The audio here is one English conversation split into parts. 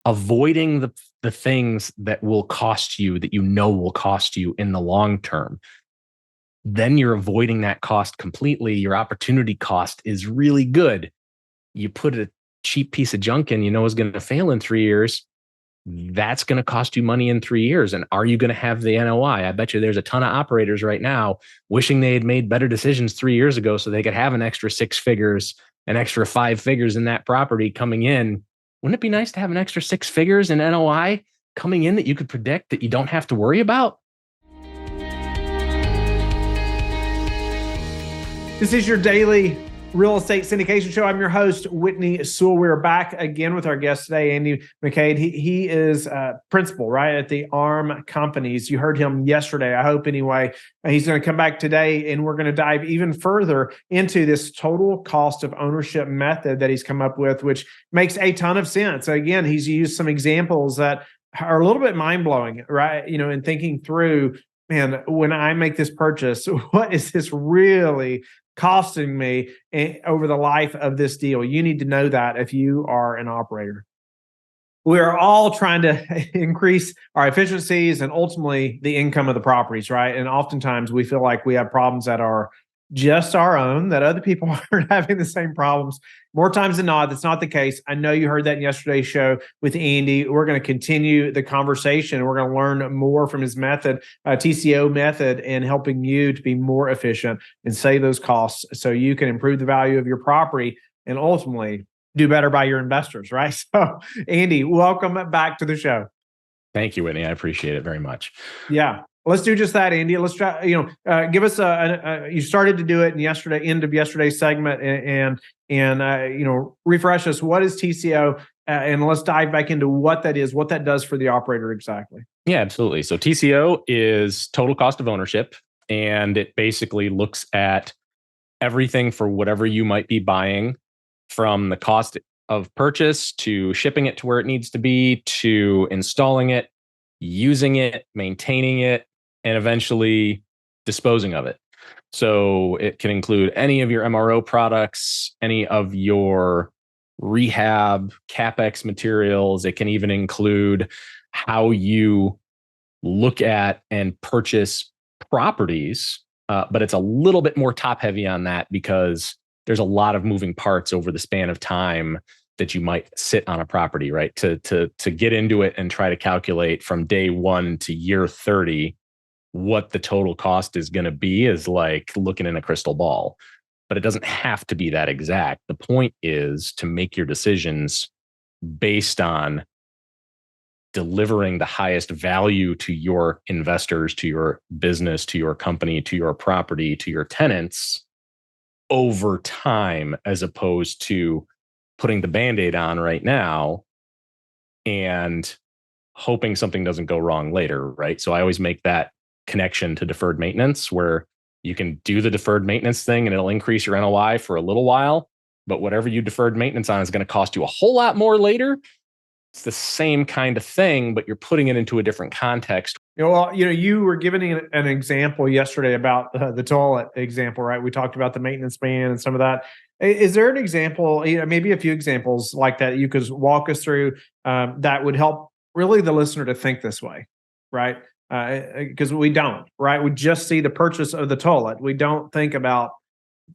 avoiding the things that will cost you, that you know will cost you in the long term, then you're avoiding that cost completely. Your opportunity cost is really good. You put a cheap piece of junk in, you know is going to fail in 3 years. That's going to cost you money in 3 years. And are you going to have the NOI? I bet you there's a ton of operators right now wishing they had made better decisions 3 years ago so they could have an extra 6 figures, an extra 5 figures in that property coming in. Wouldn't it be nice to have an extra 6 figures in NOI coming in that you could predict, that you don't have to worry about? This is your daily real estate syndication show. I'm your host, Whitney Sewell. We're back again with our guest today, Andy McQuade. He is principal, right, at the ARM companies. You heard him yesterday, I hope anyway. He's going to come back today, and we're going to dive even further into this total cost of ownership method that he's come up with, which makes a ton of sense. Again, he's used some examples that are a little bit mind-blowing, right? You know, in thinking through, man, when I make this purchase, what is this really costing me over the life of this deal? You need to know that if you are an operator. We're all trying to increase our efficiencies and ultimately the income of the properties, right? And oftentimes we feel like we have problems that are just our own, that other people aren't having the same problems. More times than not, that's not the case. I know you heard that in yesterday's show with Andy. We're going to continue the conversation. We're going to learn more from his method, TCO method, and helping you to be more efficient and save those costs so you can improve the value of your property and ultimately do better by your investors, right? So, Andy, welcome back to the show. Thank you, Whitney. I appreciate it very much. Yeah. Let's do just that, Andy. Let's try, give us you started to do it in end of yesterday's segment and refresh us. What is TCO? And let's dive back into what that is, what that does for the operator exactly. Yeah, absolutely. So TCO is total cost of ownership, and it basically looks at everything for whatever you might be buying, from the cost of purchase to shipping it to where it needs to be, to installing it, using it, maintaining it, and eventually disposing of it. So it can include any of your MRO products, any of your rehab, CapEx materials. It can even include how you look at and purchase properties, but it's a little bit more top heavy on that because there's a lot of moving parts over the span of time that you might sit on a property, right? To get into it and try to calculate from day 1 to year 30 what the total cost is going to be is like looking in a crystal ball. But it doesn't have to be that exact. The point is to make your decisions based on delivering the highest value to your investors, to your business, to your company, to your property, to your tenants over time, as opposed to putting the Band-Aid on right now and hoping something doesn't go wrong later, right? So I always make that connection to deferred maintenance, where you can do the deferred maintenance thing and it'll increase your NOI for a little while, but whatever you deferred maintenance on is going to cost you a whole lot more later. It's the same kind of thing, but you're putting it into a different context. You were giving an example yesterday about the toilet example, right? We talked about the maintenance ban and some of that. Is there an example, maybe a few examples like that you could walk us through that would help really the listener to think this way, right? Because we don't, right? We just see the purchase of the toilet. We don't think about,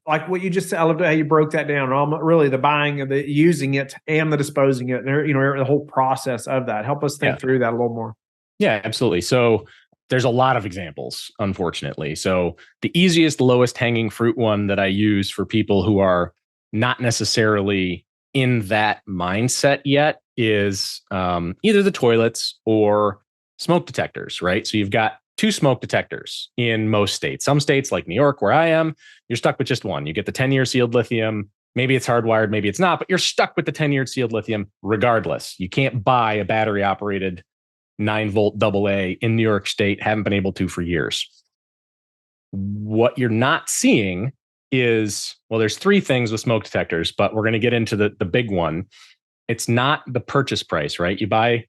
like what you just said. I love how you broke that down. Really, the buying of the using it and the disposing it. The whole process of that. Help us think through that a little more. Yeah, absolutely. So there's a lot of examples, unfortunately. So the easiest, lowest hanging fruit one that I use for people who are not necessarily in that mindset yet is either the toilets or smoke detectors, right? So you've got 2 smoke detectors in most states. Some states like New York, where I am, you're stuck with just one. You get the 10-year sealed lithium. Maybe it's hardwired, maybe it's not, but you're stuck with the 10-year sealed lithium regardless. You can't buy a battery operated 9-volt AA in New York State. Haven't been able to for years. What you're not seeing is, well, there's 3 things with smoke detectors, but we're going to get into the big one. It's not the purchase price, right? You buy,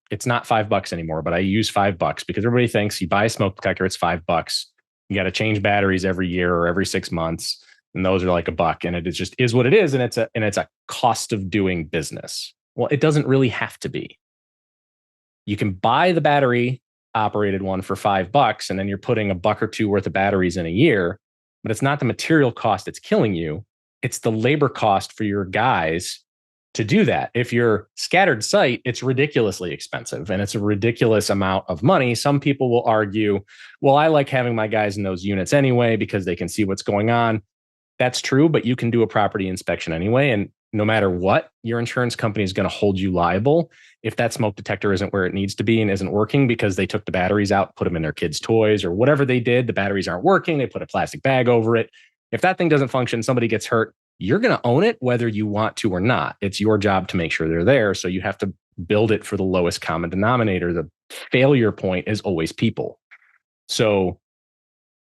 it's not $5 anymore, but I use $5 because everybody thinks you buy a smoke detector, it's $5. You got to change batteries every year or every 6 months. And those are like $1. And it just is what it is. And it's a cost of doing business. Well, it doesn't really have to be. You can buy the battery operated one for $5, and then you're putting $1 or $2 worth of batteries in a year, but it's not the material cost that's killing you. It's the labor cost for your guys to do that. If you're scattered site, it's ridiculously expensive and it's a ridiculous amount of money. Some people will argue, well, I like having my guys in those units anyway because they can see what's going on. That's true, but you can do a property inspection anyway. And no matter what, your insurance company is going to hold you liable if that smoke detector isn't where it needs to be and isn't working because they took the batteries out, put them in their kids' toys or whatever they did. The batteries aren't working. They put a plastic bag over it. If that thing doesn't function, somebody gets hurt, you're going to own it whether you want to or not. It's your job to make sure they're there. So you have to build it for the lowest common denominator. The failure point is always people. So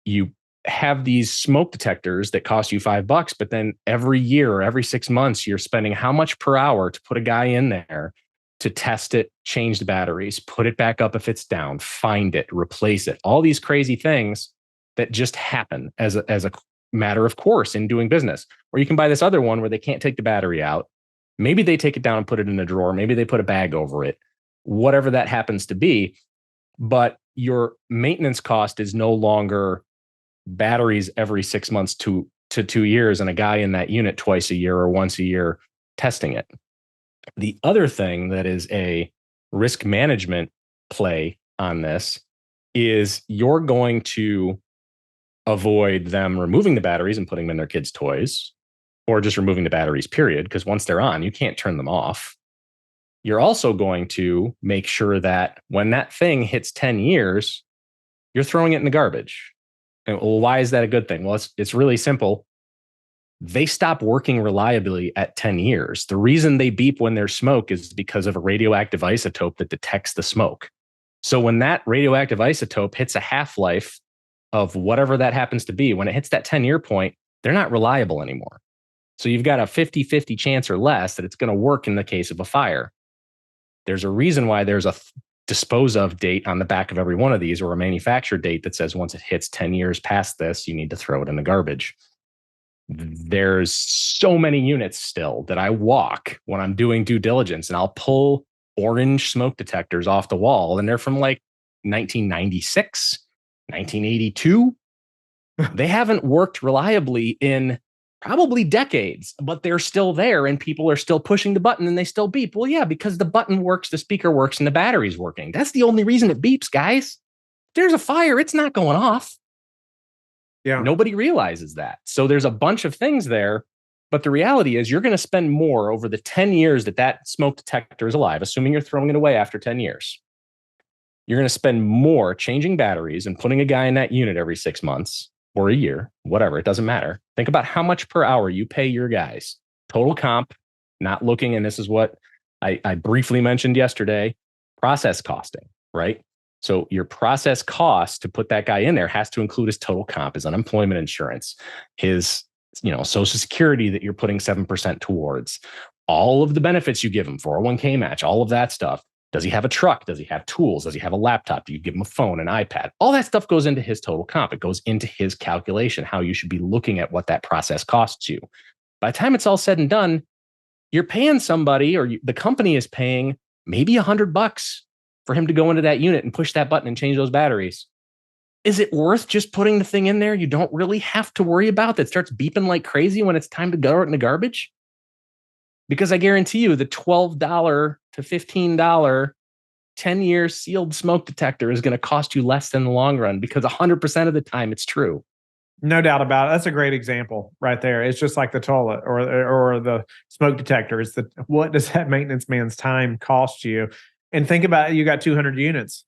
you have these smoke detectors that cost you $5, but then every year or every 6 months, you're spending how much per hour to put a guy in there to test it, change the batteries, put it back up if it's down, find it, replace it, all these crazy things that just happen as a matter of course in doing business. Or you can buy this other one where they can't take the battery out. Maybe they take it down and put it in a drawer. Maybe they put a bag over it, whatever that happens to be. But your maintenance cost is no longer batteries every 6 months to 2 years and a guy in that unit twice a year or once a year testing it. The other thing that is a risk management play on this is you're going to avoid them removing the batteries and putting them in their kids' toys or just removing the batteries, period, because once they're on, you can't turn them off. You're also going to make sure that when that thing hits 10 years, you're throwing it in the garbage. And well, why is that a good thing? Well, it's really simple. They stop working reliably at 10 years. The reason they beep when there's smoke is because of a radioactive isotope that detects the smoke. So when that radioactive isotope hits a half-life of whatever that happens to be, when it hits that 10-year point, they're not reliable anymore. So you've got a 50-50 chance or less that it's going to work in the case of a fire. There's a reason why there's a dispose of date on the back of every one of these or a manufacturer date that says once it hits 10 years past this, you need to throw it in the garbage. There's so many units still that I walk when I'm doing due diligence and I'll pull orange smoke detectors off the wall and they're from like 1996, 1982. They haven't worked reliably in probably decades, but they're still there and people are still pushing the button and they still beep. Well, yeah, because the button works, the speaker works, and the battery's working. That's the only reason it beeps, guys. If there's a fire, it's not going off. Yeah. Nobody realizes that. So there's a bunch of things there, but the reality is you're going to spend more over the 10 years that smoke detector is alive, assuming you're throwing it away after 10 years. You're going to spend more changing batteries and putting a guy in that unit every 6 months or a year, whatever, it doesn't matter. Think about how much per hour you pay your guys. Total comp, not looking, and this is what I briefly mentioned yesterday, process costing, right? So your process cost to put that guy in there has to include his total comp, his unemployment insurance, his Social Security that you're putting 7% towards, all of the benefits you give him, 401k match, all of that stuff. Does he have a truck? Does he have tools? Does he have a laptop? Do you give him a phone, an iPad? All that stuff goes into his total comp. It goes into his calculation, how you should be looking at what that process costs you. By the time it's all said and done, you're paying somebody or the company is paying maybe $100 for him to go into that unit and push that button and change those batteries. Is it worth just putting the thing in there you don't really have to worry about that starts beeping like crazy when it's time to go in the garbage? Because I guarantee you the $12 to $15 10-year sealed smoke detector is going to cost you less in the long run because 100% of the time it's true. No doubt about it. That's a great example right there. It's just like the toilet or the smoke detector. It's what does that maintenance man's time cost you? And think about it, you got 200 units,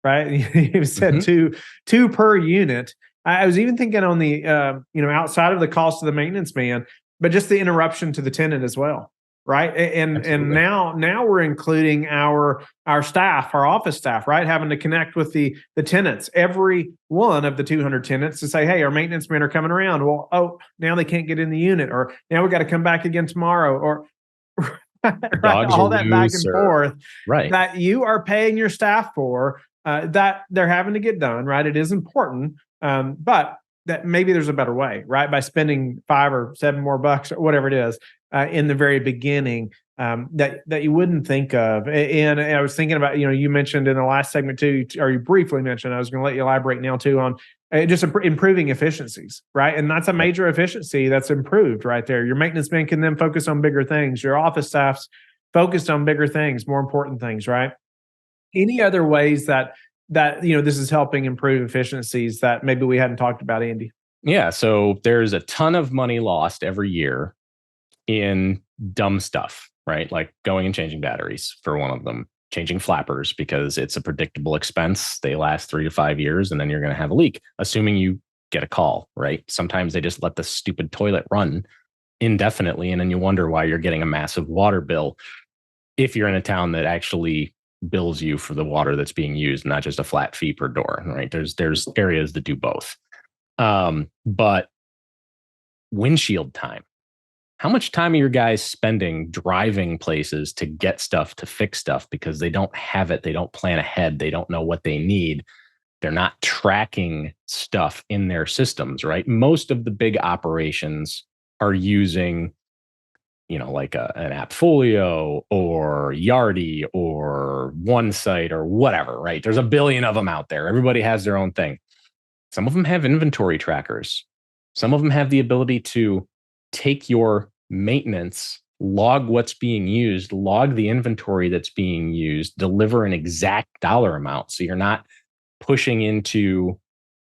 right? You said two per unit. I was even thinking on the outside of the cost of the maintenance man, but just the interruption to the tenant as well. Right. And now we're including our staff, our office staff, right? Having to connect with the tenants, every one of the 200 tenants to say, hey, our maintenance men are coming around. Well, now they can't get in the unit, or now we got to come back again tomorrow, or right, all that back and forth that you are paying your staff for, that they're having to get done. Right. It is important. But that maybe there's a better way, right? By spending $5 or $7 more or whatever it is in the very beginning that you wouldn't think of. And I was thinking about, you mentioned in the last segment too, or you briefly mentioned, I was going to let you elaborate now too on just improving efficiencies, right? And that's a major efficiency that's improved right there. Your maintenance men can then focus on bigger things. Your office staff's focused on bigger things, more important things, right? Any other ways that this is helping improve efficiencies that maybe we hadn't talked about, Andy? Yeah. So there's a ton of money lost every year in dumb stuff, right? Like going and changing batteries for one of them, changing flappers because it's a predictable expense. They last 3 to 5 years and then you're going to have a leak, assuming you get a call, right? Sometimes they just let the stupid toilet run indefinitely. And then you wonder why you're getting a massive water bill if you're in a town that actually bills you for the water that's being used, not just a flat fee per door, right? There's areas that do both. But windshield time. How much time are your guys spending driving places to get stuff, to fix stuff because they don't have it? They don't plan ahead. They don't know what they need. They're not tracking stuff in their systems, right? Most of the big operations are using, like an Appfolio or Yardi or OneSite or whatever, right? There's a billion of them out there. Everybody has their own thing. Some of them have inventory trackers. Some of them have the ability to take your maintenance, log what's being used, log the inventory that's being used, deliver an exact dollar amount. So you're not pushing into,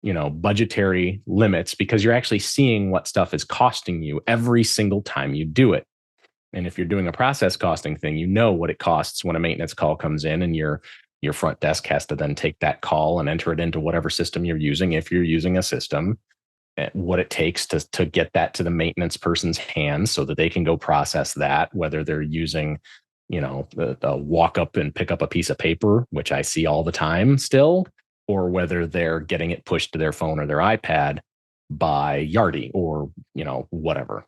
budgetary limits because you're actually seeing what stuff is costing you every single time you do it. And if you're doing a process costing thing, you know what it costs when a maintenance call comes in, and your front desk has to then take that call and enter it into whatever system you're using. If you're using a system, what it takes to get that to the maintenance person's hands so that they can go process that, whether they're using, the walk up and pick up a piece of paper, which I see all the time still, or whether they're getting it pushed to their phone or their iPad by Yardi or, whatever.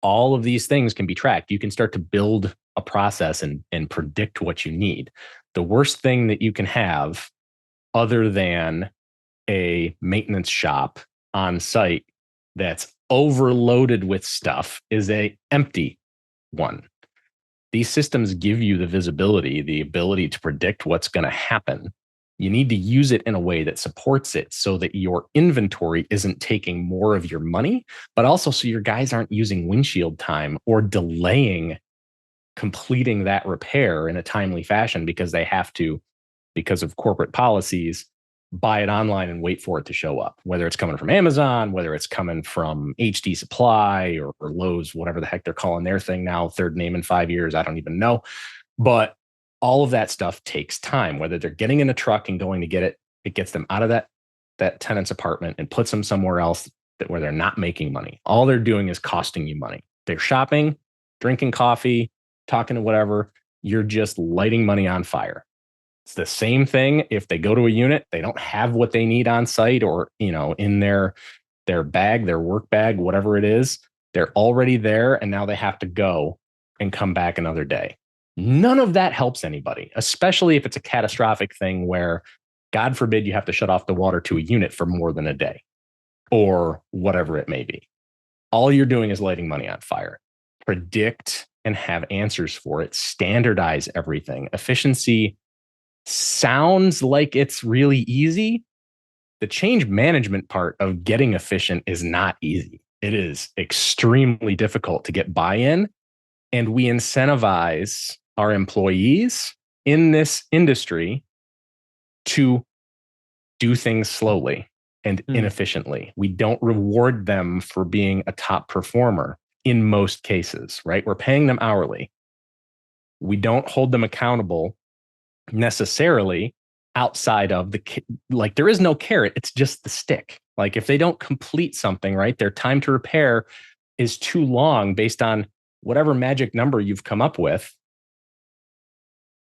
All of these things can be tracked. You can start to build a process and predict what you need. The worst thing that you can have, other than a maintenance shop on site that's overloaded with stuff, is a empty one. These systems give you the visibility, the ability to predict what's going to happen. You need to use it in a way that supports it so that your inventory isn't taking more of your money, but also so your guys aren't using windshield time or delaying completing that repair in a timely fashion because they have to, because of corporate policies, buy it online and wait for it to show up, whether it's coming from Amazon, whether it's coming from HD Supply or Lowe's, whatever the heck they're calling their thing now, third name in 5 years, I don't even know. But all of that stuff takes time, whether they're getting in a truck and going to get it, it gets them out of that tenant's apartment and puts them somewhere else where they're not making money. All they're doing is costing you money. They're shopping, drinking coffee, talking to whatever. You're just lighting money on fire. It's the same thing if they go to a unit, they don't have what they need on site or, in their bag, their work bag, whatever it is, they're already there and now they have to go and come back another day. None of that helps anybody, especially if it's a catastrophic thing where, God forbid, you have to shut off the water to a unit for more than a day or whatever it may be. All you're doing is lighting money on fire. Predict and have answers for it. Standardize everything. Efficiency sounds like it's really easy. The change management part of getting efficient is not easy. It is extremely difficult to get buy-in. And we incentivize our employees in this industry to do things slowly and inefficiently. We don't reward them for being a top performer in most cases, right? We're paying them hourly. We don't hold them accountable necessarily outside of there is no carrot. It's just the stick. Like if they don't complete something, right, their time to repair is too long based on whatever magic number you've come up with,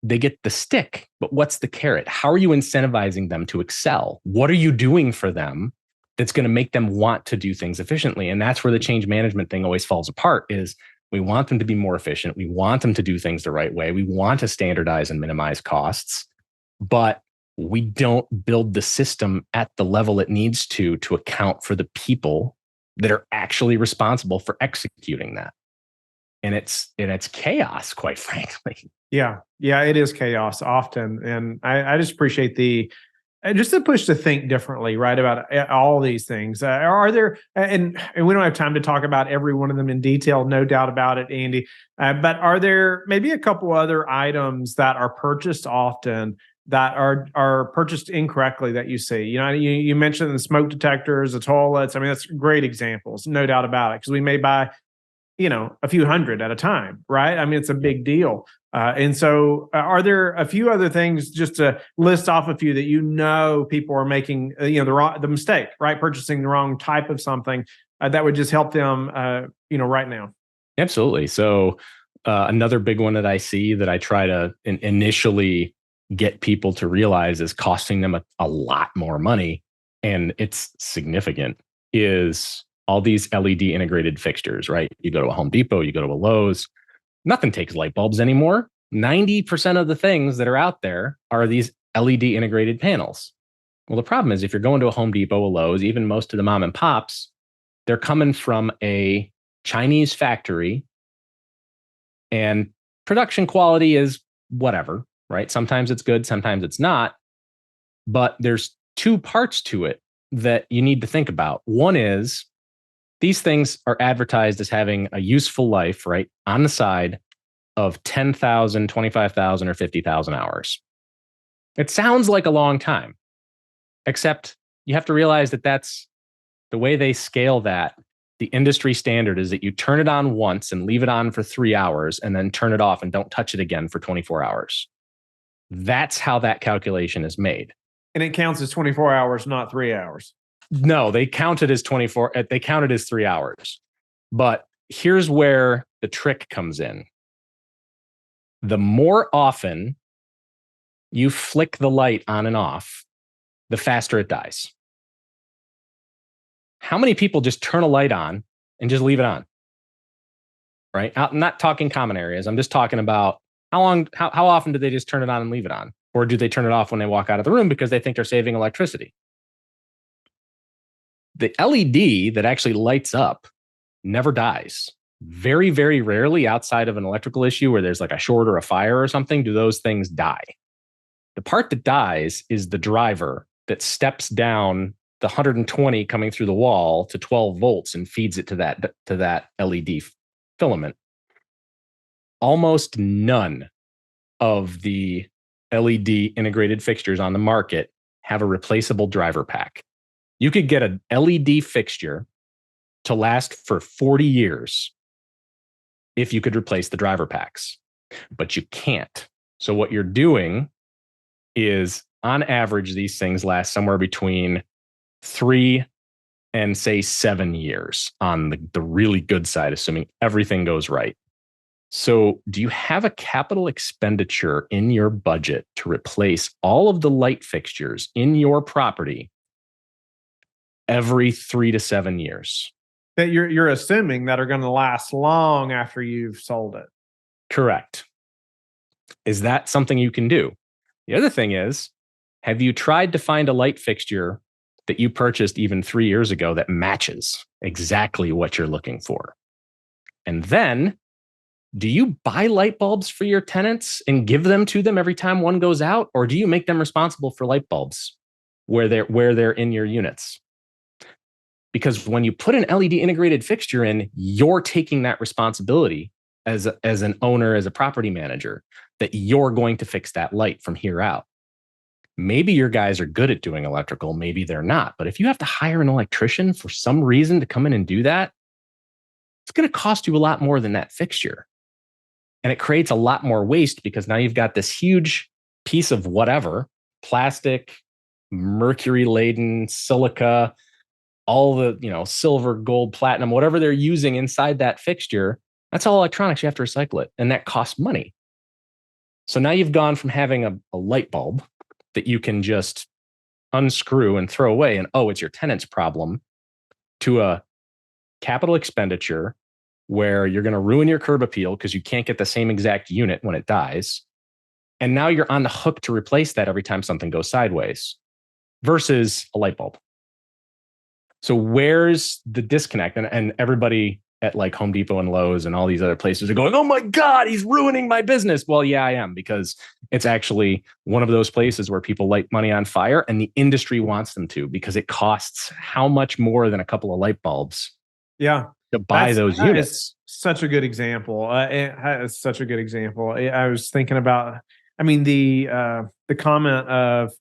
they get the stick. But what's the carrot? How are you incentivizing them to excel? What are you doing for them that's going to make them want to do things efficiently? And that's where the change management thing always falls apart. Is we want them to be more efficient. We want them to do things the right way. We want to standardize and minimize costs, but we don't build the system at the level it needs to account for the people that are actually responsible for executing that. and it's chaos, quite frankly. Yeah. Yeah. It is chaos often. And I just appreciate just the push to think differently, right? About all these things. Are there, and we don't have time to talk about every one of them in detail, no doubt about it, Andy. But are there maybe a couple other items that are purchased often that are purchased incorrectly that you see? You mentioned the smoke detectors, the toilets. I mean, that's great examples, no doubt about it, because we may buy a few hundred at a time, right? I mean, it's a big deal. And so, are there a few other things, just to list off a few, that people are making, the mistake, right? Purchasing the wrong type of something that would just help them, right now. Absolutely. So another big one that I see that I try to initially get people to realize is costing them a lot more money, and it's significant, is all these LED integrated fixtures, right? You go to a Home Depot, you go to a Lowe's, nothing takes light bulbs anymore. 90% of the things that are out there are these LED integrated panels. Well, the problem is if you're going to a Home Depot, a Lowe's, even most of the mom and pops, they're coming from a Chinese factory, and production quality is whatever, right? Sometimes it's good, sometimes it's not. But there's two parts to it that you need to think about. One is these things are advertised as having a useful life, right, on the side of 10,000, 25,000, or 50,000 hours. It sounds like a long time, except you have to realize that that's the way they scale that. The industry standard is that you turn it on once and leave it on for 3 hours and then turn it off and don't touch it again for 24 hours. That's how that calculation is made. And it counts as 24 hours, not 3 hours. No, they count it as 24. They count it as 3 hours. But here's where the trick comes in. The more often you flick the light on and off, the faster it dies. How many people just turn a light on and just leave it on? Right? I'm not talking common areas. I'm just talking about how often do they just turn it on and leave it on? Or do they turn it off when they walk out of the room because they think they're saving electricity? The LED that actually lights up never dies. Very, very rarely, outside of an electrical issue where there's like a short or a fire or something, do those things die. The part that dies is the driver that steps down the 120 coming through the wall to 12 volts and feeds it to that LED filament. Almost none of the LED integrated fixtures on the market have a replaceable driver pack. You could get an LED fixture to last for 40 years if you could replace the driver packs, but you can't. So what you're doing is, on average, these things last somewhere between 3 and say 7 years on the really good side, assuming everything goes right. So do you have a capital expenditure in your budget to replace all of the light fixtures in your property every 3 to 7 years? That you're assuming that are going to last long after you've sold it. Correct. Is that something you can do? The other thing is, have you tried to find a light fixture that you purchased even 3 years ago that matches exactly what you're looking for? And then, do you buy light bulbs for your tenants and give them to them every time one goes out? Or do you make them responsible for light bulbs where they're in your units? Because when you put an LED integrated fixture in, you're taking that responsibility as an owner, as a property manager, that you're going to fix that light from here out. Maybe your guys are good at doing electrical, maybe they're not. But if you have to hire an electrician for some reason to come in and do that, it's going to cost you a lot more than that fixture. And it creates a lot more waste, because now you've got this huge piece of whatever, plastic, mercury laden, silica, all the, silver, gold, platinum, whatever they're using inside that fixture. That's all electronics. You have to recycle it. And that costs money. So now you've gone from having a light bulb that you can just unscrew and throw away, and, oh, it's your tenant's problem, to a capital expenditure where you're going to ruin your curb appeal because you can't get the same exact unit when it dies. And now you're on the hook to replace that every time something goes sideways, versus a light bulb. So where's the disconnect? And everybody at like Home Depot and Lowe's and all these other places are going, oh my God, he's ruining my business. Well, yeah, I am, because it's actually one of those places where people light money on fire, and the industry wants them to, because it costs how much more than a couple of light bulbs to buy those units. Such a good example. It's such a good example. I was thinking about, I mean, the comment of,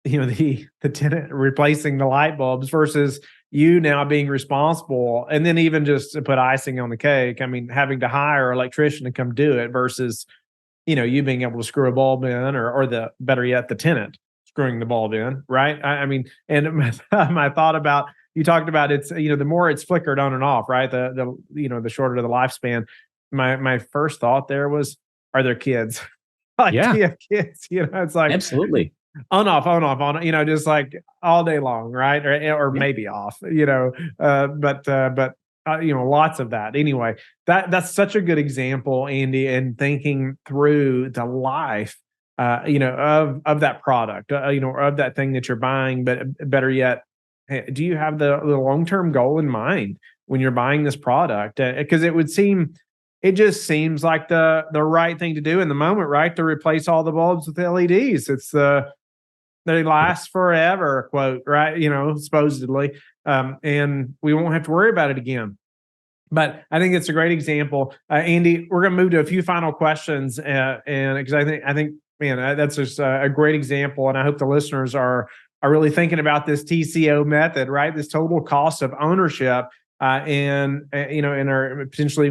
the tenant replacing the light bulbs versus you now being responsible, and then even just to put icing on the cake, I mean, having to hire an electrician to come do it versus, you being able to screw a bulb in, or the better yet, the tenant screwing the bulb in, right? I mean, and my thought about, you talked about, it's, the more it's flickered on and off, right? The shorter the lifespan. My first thought there was, are there kids? Like, do you have kids? It's like absolutely on off, on off, on, just like all day long, right? Or maybe off, but lots of that. Anyway, that's such a good example, Andy, and thinking through the life, of that product, or of that thing that you're buying. But better yet, hey, do you have the long-term goal in mind when you're buying this product? Because it just seems like the right thing to do in the moment, right? To replace all the bulbs with LEDs. They last forever, quote, right? Supposedly, and we won't have to worry about it again. But I think it's a great example, Andy. We're going to move to a few final questions, and because I think, man, that's just a great example, and I hope the listeners are really thinking about this TCO method, right? This total cost of ownership, and are potentially,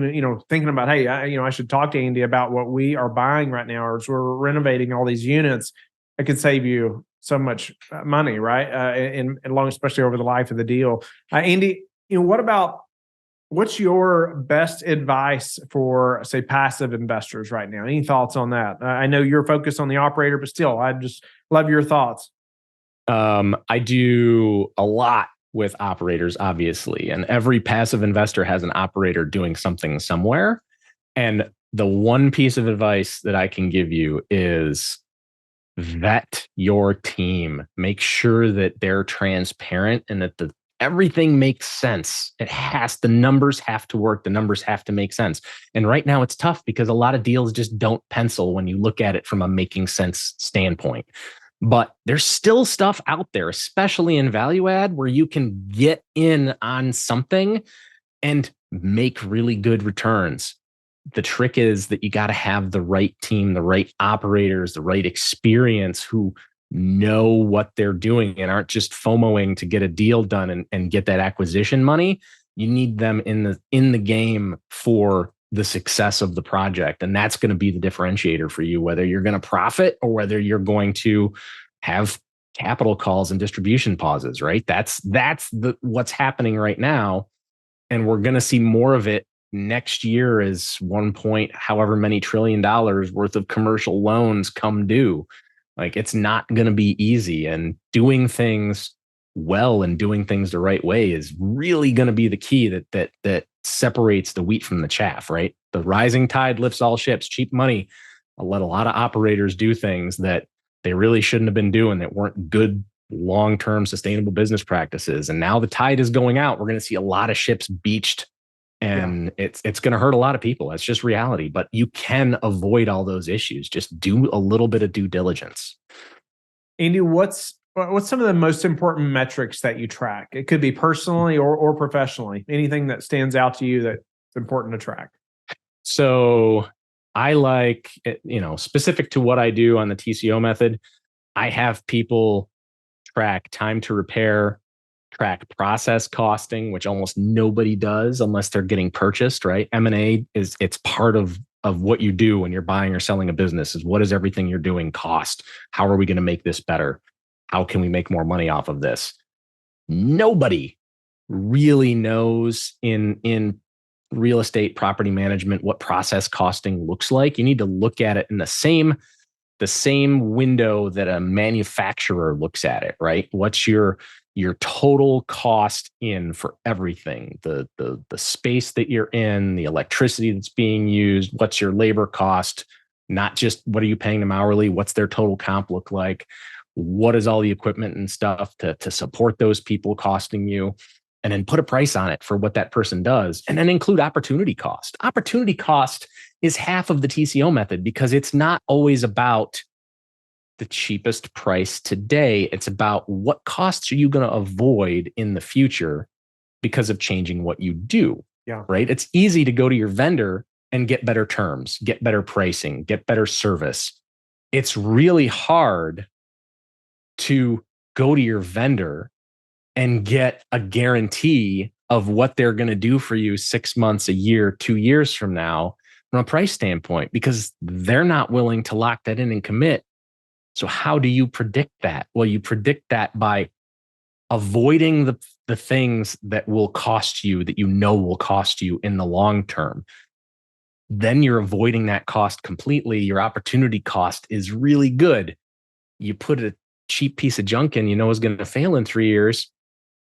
thinking about, hey, I should talk to Andy about what we are buying right now, or as we're renovating all these units. It could save you so much money, right? And long, especially over the life of the deal. Andy, what's your best advice for, say, passive investors right now? Any thoughts on that? I know you're focused on the operator, but still, I'd just love your thoughts. I do a lot with operators, obviously, and every passive investor has an operator doing something somewhere. And the one piece of advice that I can give you is vet your team. Make sure that they're transparent and that everything makes sense. The numbers have to work. The numbers have to make sense. And right now it's tough because a lot of deals just don't pencil when you look at it from a making sense standpoint. But there's still stuff out there, especially in value add, where you can get in on something and make really good returns. The trick is that you got to have the right team, the right operators, the right experience, who know what they're doing and aren't just FOMOing to get a deal done and get that acquisition money. You need them in the game for the success of the project. And that's going to be the differentiator for you, whether you're going to profit or whether you're going to have capital calls and distribution pauses, right? That's what's happening right now. And we're going to see more of it next year as 1 point, however many $trillion worth of commercial loans come due. Like, it's not going to be easy, and doing things well and doing things the right way is really going to be the key that separates the wheat from the chaff, right? The rising tide lifts all ships. Cheap money let a lot of operators do things that they really shouldn't have been doing, that weren't good long-term sustainable business practices. And now the tide is going out. We're going to see a lot of ships beached, and it's going to hurt a lot of people. That's just reality. But you can avoid all those issues. Just do a little bit of due diligence. Andy, what's some of the most important metrics that you track? It could be personally or professionally. Anything that stands out to you that's important to track? So I like, specific to what I do on the TCO method, I have people track time to repair, track process costing, which almost nobody does unless they're getting purchased, right? M&A it's part of what you do when you're buying or selling a business. Is what does everything you're doing cost? How are we going to make this better? How can we make more money off of this? Nobody really knows in real estate property management what process costing looks like. You need to look at it in the same window that a manufacturer looks at it, right? What's your total cost in for everything? The space that you're in, the electricity that's being used, what's your labor cost? Not just what are you paying them hourly, what's their total comp look like? What is all the equipment and stuff to support those people costing you? and then put a price on it for what that person does, and then include opportunity cost. Opportunity cost is half of the TCO method because it's not always about the cheapest price today. It's about what costs are you going to avoid in the future because of changing what you do. Yeah. Right. It's easy to go to your vendor and get better terms, get better pricing, get better service. It's really hard to go to your vendor and get a guarantee of what they're going to do for you 6 months, a year, 2 years from now from a price standpoint, because they're not willing to lock that in and commit. So how do you predict that? Well, you predict that by avoiding the things that will cost you, that you know will cost you in the long term. Then you're avoiding that cost completely. Your opportunity cost is really good. You put a cheap piece of junk in, you know is going to fail in 3 years.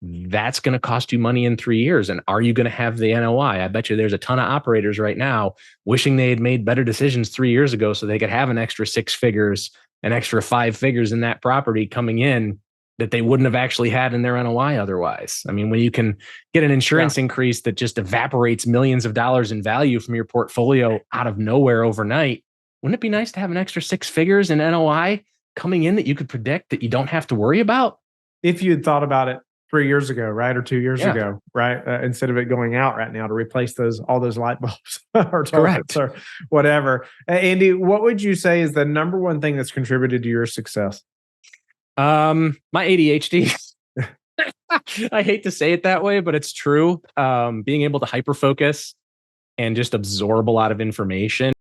That's going to cost you money in 3 years. And are you going to have the NOI? I bet you there's a ton of operators right now wishing they had made better decisions 3 years ago so they could have an extra 6 figures, an extra 5 figures in that property coming in that they wouldn't have actually had in their NOI otherwise. I mean, when you can get an insurance increase that just evaporates millions of dollars in value from your portfolio out of nowhere overnight, wouldn't it be nice to have an extra 6 figures in NOI coming in that you could predict that you don't have to worry about? If you had thought about it 3 years ago, right? Or 2 years ago, right? Instead of it going out right now to replace all those light bulbs or toilets or whatever. Andy, what would you say is the number one thing that's contributed to your success? My ADHD. I hate to say it that way, but it's true. Being able to hyper focus and just absorb a lot of information